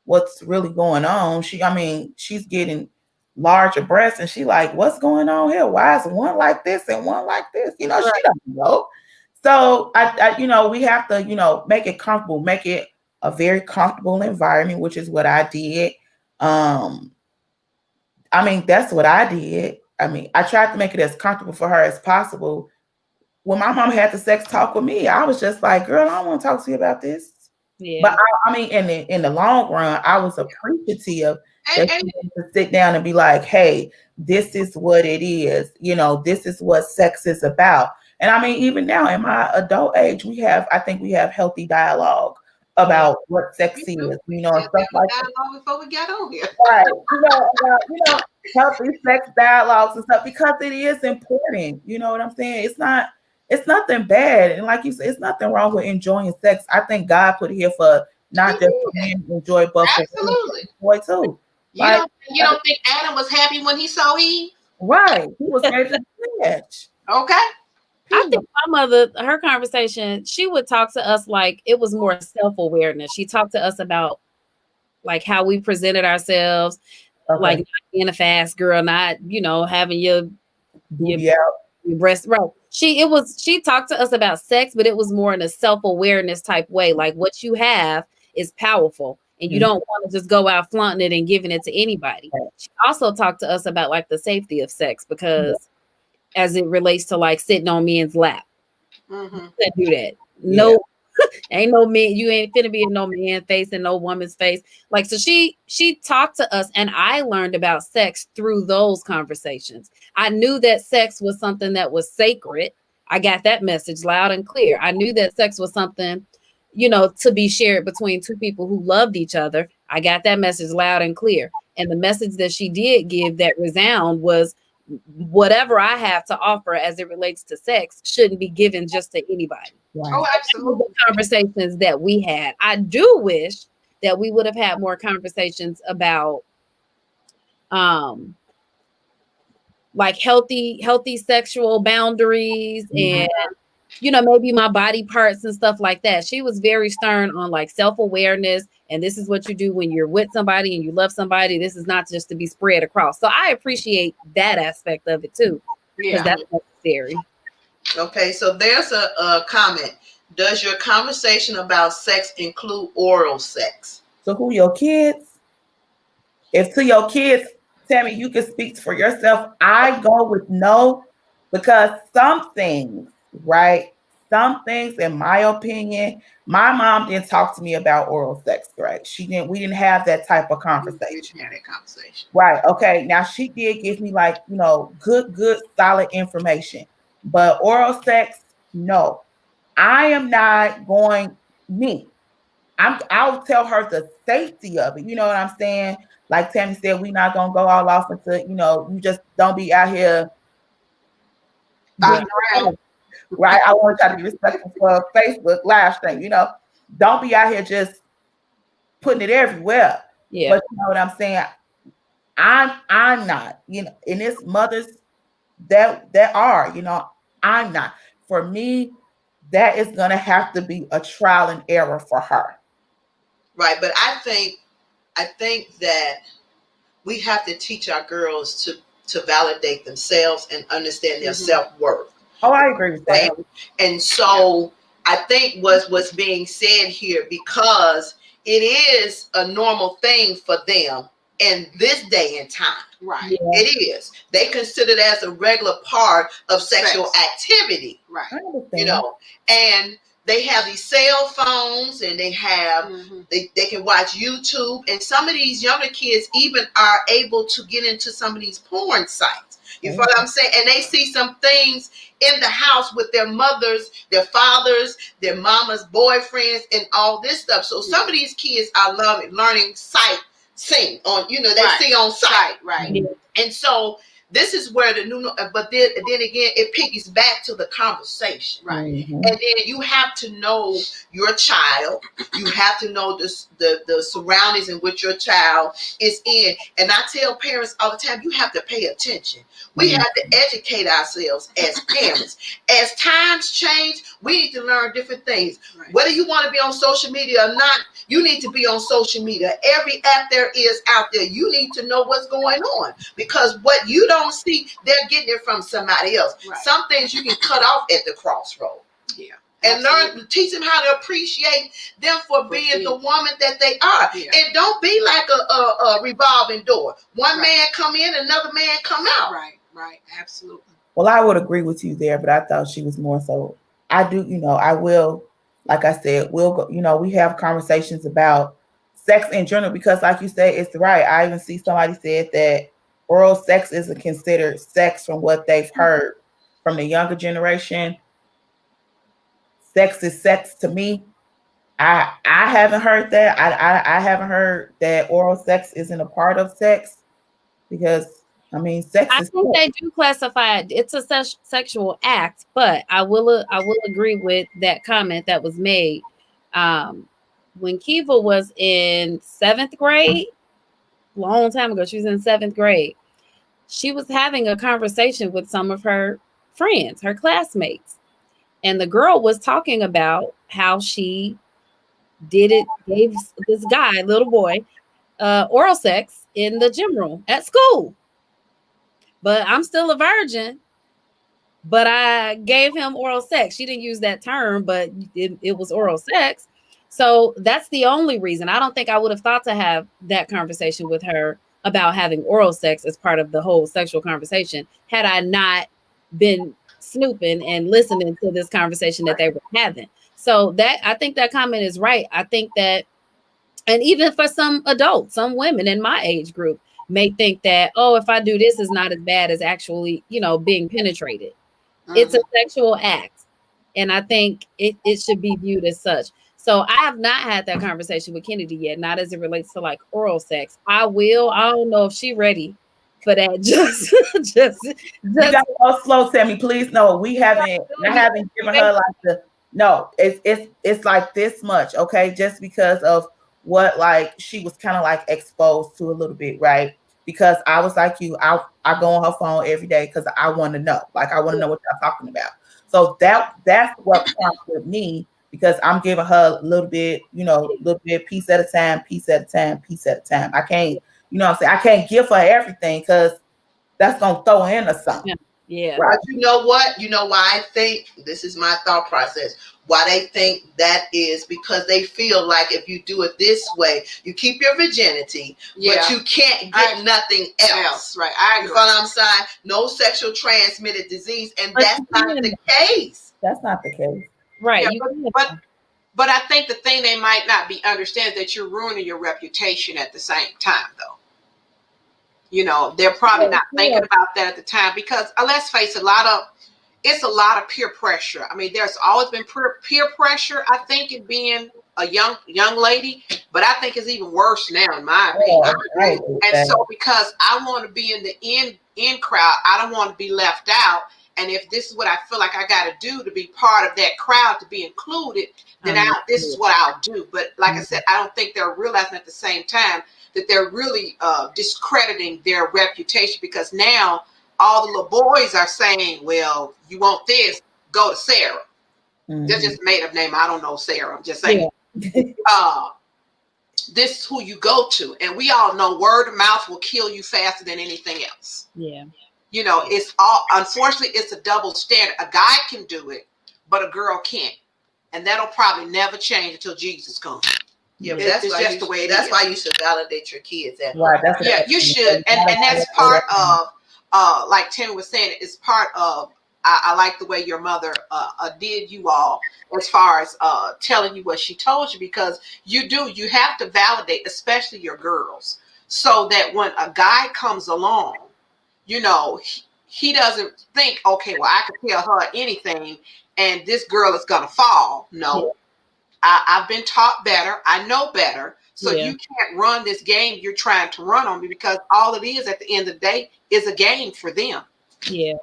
what's really going on. She's getting larger breasts and she like, what's going on here? Why is one like this and one like this? She doesn't know. So I we have to, make it comfortable, make it a very comfortable environment, which is what I did. That's what I did. I tried to make it as comfortable for her as possible. When my mom had the sex talk with me, I was just like, girl, I don't want to talk to you about this. Yeah. But in the long run, I was appreciative that she wanted to sit down and be like, hey, this is what it is. This is what sex is about. And even now in my adult age, I think we have healthy dialogue about what sex is, and stuff like that. Before we got on here. Right. About, healthy sex dialogues and stuff, because it is important. You know what I'm saying? It's nothing bad. And like you said, it's nothing wrong with enjoying sex. I think God put it here for not just for men to enjoy, but Absolutely. for boy too. You don't think Adam was happy when he saw Eve? Right. He was ready to snatch. Okay. I think my mother, her conversation, she would talk to us like it was more self-awareness. She talked to us about like how we presented ourselves, like not being a fast girl, not, having your Booty out. breast right. She talked to us about sex, but it was more in a self-awareness type way. Like what you have is powerful and you don't want to just go out flaunting it and giving it to anybody. She also talked to us about like the safety of sex because as it relates to like sitting on men's lap. Can't do that. No, ain't no man, you ain't finna be in no man face and no woman's face. Like, so she talked to us and I learned about sex through those conversations. I knew that sex was something that was sacred. I got that message loud and clear. I knew that sex was something, to be shared between two people who loved each other. I got that message loud and clear. And the message that she did give that resound was whatever I have to offer as it relates to sex shouldn't be given just to anybody. Right. Oh, absolutely. The conversations that we had. I do wish that we would have had more conversations about like healthy sexual boundaries and maybe my body parts and stuff like that. She was very stern on like self-awareness, and this is what you do when you're with somebody and you love somebody. This is not just to be spread across. So I appreciate that aspect of it too, because that's necessary. Okay, so there's a comment. Does your conversation about sex include oral sex? So who your kids? If to your kids, Tammy, you can speak for yourself. I go with no, because some things, in my opinion, my mom didn't talk to me about oral sex, right? We didn't have that type of conversation. Right. Okay. Now she did give me like, good, solid information, but oral sex, no. I am not going I'll tell her the safety of it. You know what I'm saying? Like Tammy said, we're not gonna go all off into, you just don't be out here. Right. I want to try to be respectful for Facebook live stream, don't be out here just putting it everywhere. Yeah. But you know what I'm saying? I'm not, and it's mothers that are, I'm not. For me, that is going to have to be a trial and error for her. Right. But I think that we have to teach our girls to validate themselves and understand their self-worth. Oh, I agree with that. Right? And so I think what's being said here, because it is a normal thing for them in this day and time. Right. Yeah. It is. They consider it as a regular part of sexual activity. Right. And they have these cell phones and they have they can watch YouTube, and some of these younger kids even are able to get into some of these porn sites. You know what I'm saying? And they see some things in the house with their mothers, their fathers, their mamas, boyfriends, and all this stuff. So some of these kids are learning sing on, they see on sight. Right. And so this is where but then again, it piggies back to the conversation. Right. And then you have to know your child. You have to know the surroundings in which your child is in. And I tell parents all the time, you have to pay attention. We have to educate ourselves as parents. As times change, we need to learn different things. Right. Whether you want to be on social media or not, you need to be on social media. Every app there is out there. You need to know what's going on, because what you don't see, they're getting it from somebody else. Right. Some things you can cut off at the crossroad. Yeah. And teach them how to appreciate them for being the woman that they are. Yeah. And don't be like a revolving door. One man come in, another man come out. Right, absolutely. Well, I would agree with you there, but I thought she was more so. I do, I will, like I said, we'll go, we have conversations about sex in general, because like you said, it's right. I even see somebody said that oral sex isn't considered sex from what they've heard from the younger generation. Sex is sex to me. I haven't heard that. I haven't heard that oral sex isn't a part of sex, because sex I think they do classify it. It's a sexual act, but I will agree with that comment that was made. When Kiva was in 7th grade, long time ago, she was in 7th grade. She was having a conversation with some of her friends, her classmates, and the girl was talking about how she gave this guy, little boy, oral sex in the gym room at school. But I'm still a virgin, but I gave him oral sex. She didn't use that term, but it was oral sex. So that's the only reason. I don't think I would have thought to have that conversation with her about having oral sex as part of the whole sexual conversation had I not been snooping and listening to this conversation that they were having. So that, I think that comment is right. I think that, and even for some adults, some women in my age group may think that, oh, if I do this, is not as bad as actually, being penetrated. It's a sexual act. And I think it should be viewed as such. So I have not had that conversation with Kennedy yet, not as it relates to like oral sex. I will. I don't know if she's ready for that. Just you gotta go slow, Tammy. Please, no, I haven't given her like it's like this much, okay? Just because of what like she was kind of like exposed to a little bit, right? Because I was like you, I go on her phone every day because I want to know. Like I want to know what y'all talking about. So that's what prompted me, because I'm giving her a little bit, piece at a time, piece at a time, piece at a time. I can't, I can't give her everything because that's gonna throw in or something. Yeah. Right. But you know what? You know why I think this is my thought process. Why they think that is because they feel like if you do it this way, you keep your virginity, but you can't get nothing else. Right. I agree. You know what I'm saying? No sexual transmitted disease, and that's not the case. That's not the case. Right. Yeah, but I think the thing they might not be understand that you're ruining your reputation at the same time, though. They're probably not thinking about that at the time because let's face it, it's a lot of peer pressure. I mean, there's always been peer pressure, I think, in being a young lady, but I think it's even worse now, in my opinion. And so because I want to be in the in crowd, I don't want to be left out. And if this is what I feel like I got to do to be part of that crowd, to be included, then this is what I'll do. But like I said, I don't think they're realizing at the same time that they're really discrediting their reputation, because now all the little boys are saying, well, you want this, go to Sarah. That's just a made up name. I don't know Sarah. I'm just saying. Yeah. This is who you go to. And we all know word of mouth will kill you faster than anything else. Yeah. It's all, unfortunately, it's a double standard. A guy can do it, but a girl can't. And that'll probably never change until Jesus comes. Yeah, but that's just the way it is. That's why you should validate your kids. Yeah, you should. And that's part of, like Tim was saying, it's part of, I like the way your mother did you all as far as telling you what she told you, because you have to validate, especially your girls, so that when a guy comes along, he doesn't think, okay, well, I can tell her anything and this girl is going to fall. No, I've been taught better. I know better. So you can't run this game you're trying to run on me, because all it is at the end of the day is a game for them. Yeah.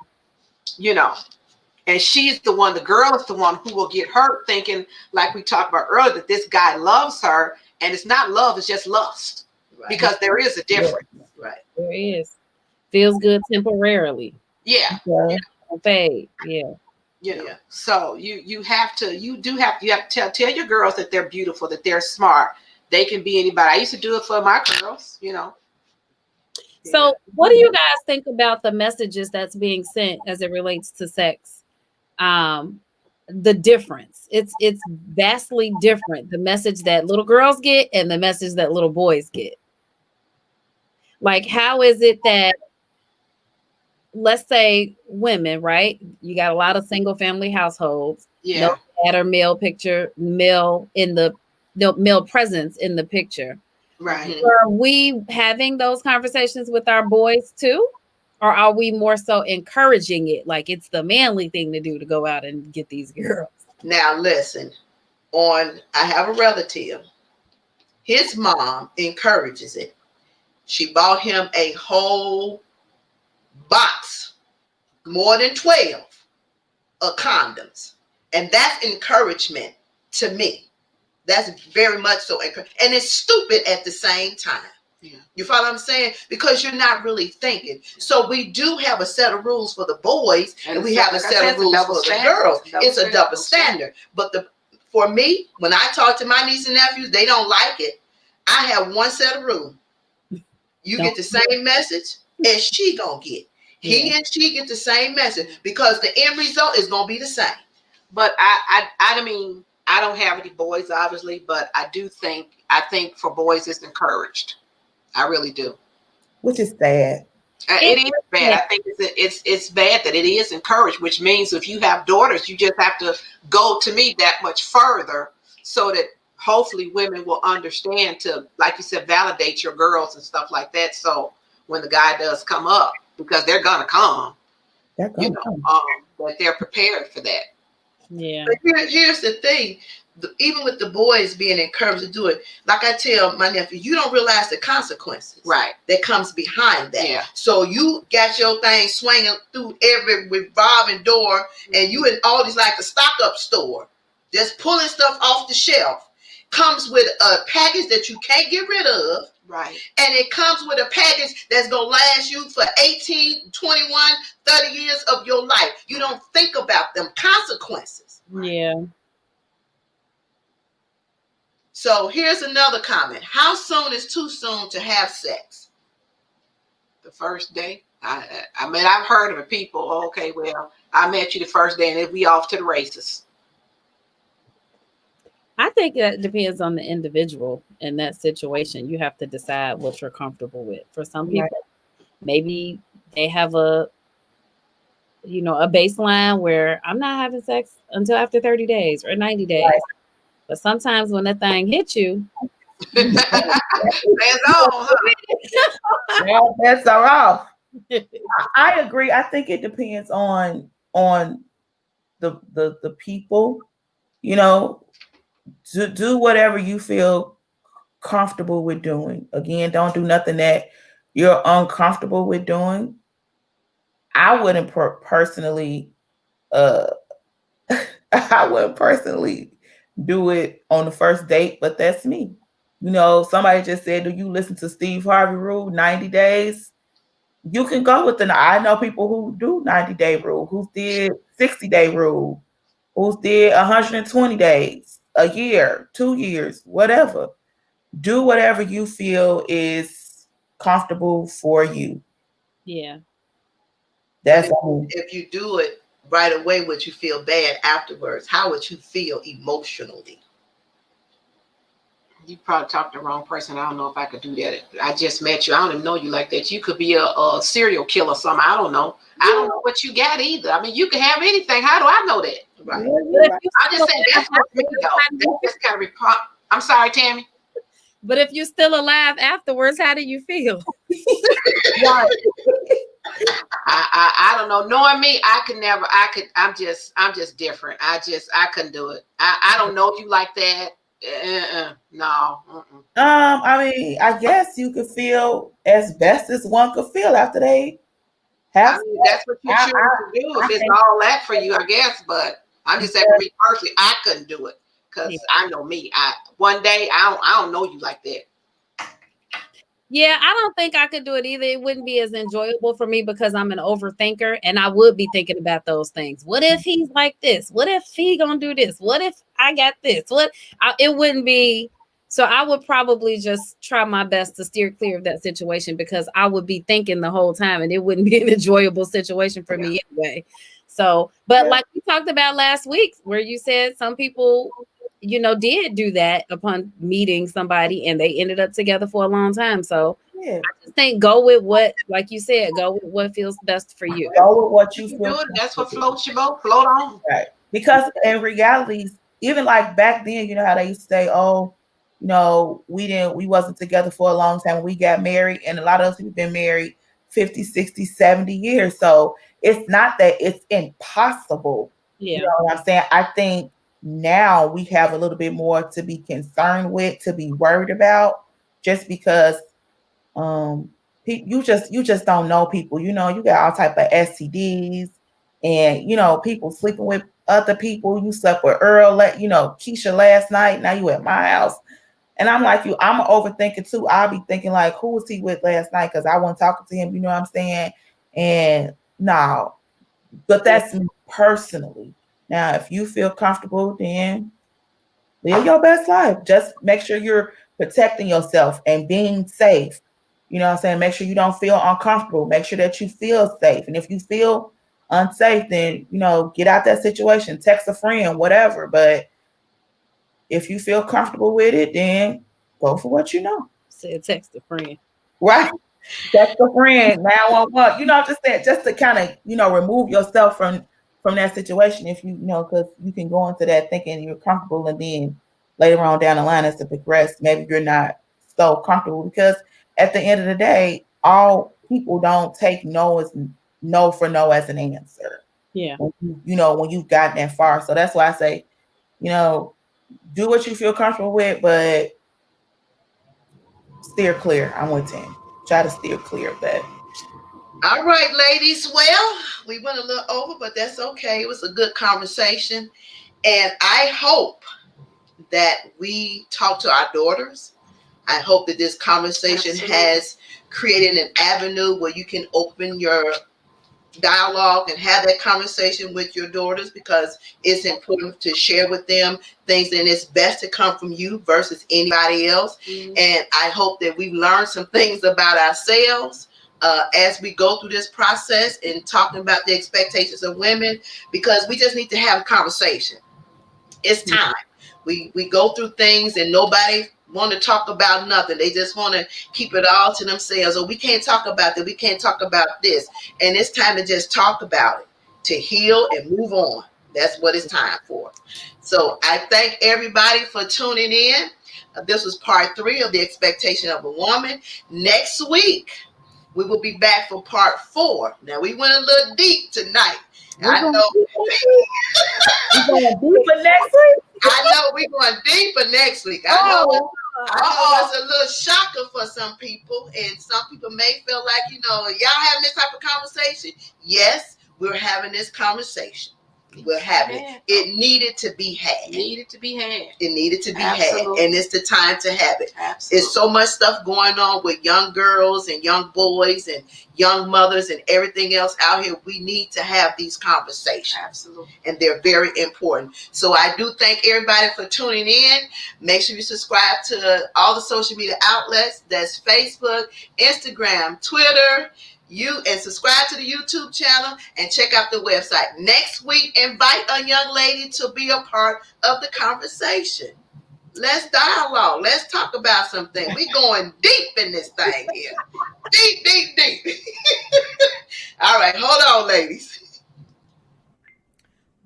And she's the girl is the one who will get hurt thinking, like we talked about earlier, that this guy loves her, and it's not love, it's just lust. Right. Because there is a difference. Right. There is. Feels good temporarily. Yeah. Fade. Yeah. So you have to tell your girls that they're beautiful, that they're smart. They can be anybody. I used to do it for my girls, So what do you guys think about the messages that's being sent as it relates to sex? The difference. It's vastly different. The message that little girls get and the message that little boys get. Like, how is it that, let's say women, right? You got a lot of single family households. Yeah. No dad or male presence in the picture. Right. Are we having those conversations with our boys too? Or are we more so encouraging it? Like it's the manly thing to do to go out and get these girls. Now listen, I have a relative. His mom encourages it. She bought him a whole box, more than 12 of condoms. And that's encouragement to me. That's very much so. And it's stupid at the same time. Yeah. You follow what I'm saying? Because you're not really thinking. So we do have a set of rules for the boys, and we have a set of rules for the girls. It's a double standard. But for me, when I talk to my nieces and nephews, they don't like it. I have one set of rules. You get the same message as she gonna get. He and she get the same message, because the end result is gonna be the same. But I mean, I don't have any boys, obviously, but I think for boys it's encouraged. I really do. Which is sad. It is bad. I think it's bad that it is encouraged, which means if you have daughters, you just have to go, to me, that much further, so that hopefully women will understand to, like you said, validate your girls and stuff like that. So when the guy does come up, because they're gonna come, that they're prepared for that. Yeah. But here's the thing. Even with the boys being encouraged to do it, like I tell my nephew, you don't realize the consequences, right, that comes behind that. Yeah. So you got your thing swinging through every revolving door, and you in all these, like a stock-up store, just pulling stuff off the shelf. Comes with a package that you can't get rid of. Right. And it comes with a package that's going to last you for 18, 21, 30 years of your life. You don't think about them consequences. Yeah. So here's another comment. How soon is too soon to have sex? The first day. I mean, I've heard of people, okay, well, I met you the first day and then we off to the races. I think that depends on the individual in that situation. You have to decide what you're comfortable with. For some people, maybe they have a baseline where I'm not having sex until after 30 days or 90 days. Right. But sometimes when that thing hits you, that's all off. I agree. I think it depends on the people, to do whatever you feel comfortable with doing. Again, don't do nothing that you're uncomfortable with doing. I wouldn't personally do it on the first date, but that's me. Somebody just said, do you listen to Steve Harvey rule, 90 days? You can go with I know people who do 90-day rule, who did 60-day rule, who did 120 days, a year, 2 years, whatever. Do whatever you feel is comfortable for you. Yeah. That's if you do it right away, would you feel bad afterwards? How would you feel emotionally? You probably talked to the wrong person. I don't know if I could do that. I just met you. I don't even know you like that. You could be a serial killer or something. I don't know. I don't know what you got either. I mean, you can have anything. How do I know that? Right. I'm just saying that's what me though. That's kind of I'm sorry, Tammy. But if you're still alive afterwards, how do you feel? I don't know. Knowing me, I'm just different. I couldn't do it. I don't know if you like that. No. I mean, I guess you could feel as best as one could feel after they have. I mean, that's what you choose to do. If it's all that for you, I guess. But I'm just saying, for me personally, I couldn't do it because I know me. One day I don't know you like that. Yeah, I don't think I could do it either. It wouldn't be as enjoyable for me because I'm an overthinker and I would be thinking about those things. What if he's like this? What if he gonna do this? What if I got this? It wouldn't be. So I would probably just try my best to steer clear of that situation because I would be thinking the whole time and it wouldn't be an enjoyable situation for me anyway. So, but like we talked about last week where you said some people did do that upon meeting somebody and they ended up together for a long time. So I just think go with what, like you said, go with what feels best for you. Go with what you feel. That's what floats your boat. Float on. Right. Because in reality, even like back then, how they used to say, oh, we wasn't together for a long time. We got married, and a lot of us have been married 50, 60, 70 years. So it's not that it's impossible. Yeah. You know what I'm saying? I think now we have a little bit more to be concerned with, to be worried about, just because you just don't know people. You got all type of STDs, and people sleeping with other people. You slept with Earl, Keisha last night. Now you at my house, And I'm like you, I'm overthinking too. I'll be thinking like, who was he with last night? Because I wasn't talking to him, you know what I'm saying? And no, but that's me personally. Now, if you feel comfortable, then live your best life. Just make sure you're protecting yourself and being safe. You know what I'm saying? Make sure you don't feel uncomfortable. Make sure that you feel safe. And if you feel unsafe, then, you know, get out that situation, text a friend, whatever. But if you feel comfortable with it, then go for what you know. Said text a friend. Right? Text a friend, 911. You know, I'm just saying, just to kind of, you know, remove yourself from that situation. If you know, because you can go into that thinking you're comfortable, and then later on down the line as to progress, maybe you're not so comfortable. Because at the end of the day, all people don't take no as no for no as an answer. Yeah. You know, when you've gotten that far. So that's why I say, you know, do what you feel comfortable with, but steer clear. I'm with 10. Try to steer clear of that. All right, ladies. Well, we went a little over, but that's okay. It was a good conversation. And I hope that we talk to our daughters. I hope that this conversation has created an avenue where you can open your dialogue and have that conversation with your daughters, because it's important to share with them things, and it's best to come from you versus anybody else. And I hope that we've learned some things about ourselves as we go through this process and talking about the expectations of women, because we just need to have a conversation. It's time. We go through things and nobody want to talk about nothing. They just want to keep it all to themselves. Or we can't talk about that. We can't talk about this. And it's time to just talk about it, to heal and move on. That's what it's time for. So I thank everybody for tuning in. This was part 3 of The Expectation of a Woman. Next week, we will be back for part 4. Now, we went a little deep tonight. I know. We're going deeper next week. I know we're going deeper next week. I know it's a little shocker for some people, and some people may feel like, you know, y'all having this type of conversation. Yes, we're having this conversation. We're having it. It needed to be had. It needed to be had. And it's the time to have it. Absolutely. There's so much stuff going on with young girls and young boys and young mothers and everything else out here. We need to have these conversations. Absolutely. And they're very important. So I do thank everybody for tuning in. Make sure you subscribe to all the social media outlets. That's Facebook, Instagram, Twitter. And subscribe to the YouTube channel and check out the website. Next week, invite a young lady to be a part of the conversation. Let's dialogue. Let's talk about something. We're going deep in this thing here. Deep. All right, hold on, ladies.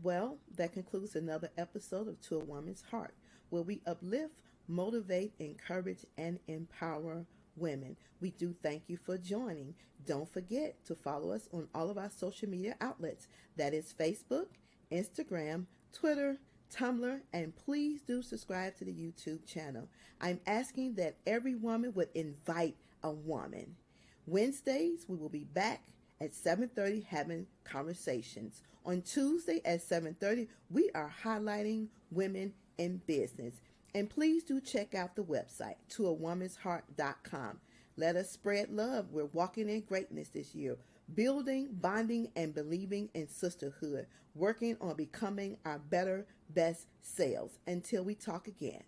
Well, that concludes another episode of To a Woman's Heart, where we uplift, motivate, encourage, and empower women. We do thank you for joining. Don't forget to follow us on all of our social media outlets. That is Facebook, Instagram, Twitter, Tumblr, and please do subscribe to the YouTube channel. I'm asking that every woman would invite a woman. Wednesdays, we will be back at 7:30 having conversations. On Tuesday at 7:30, we are highlighting women in business. And please do check out the website, toawomansheart.com. Let us spread love. We're walking in greatness this year, building, bonding, and believing in sisterhood, working on becoming our better, best selves. Until we talk again.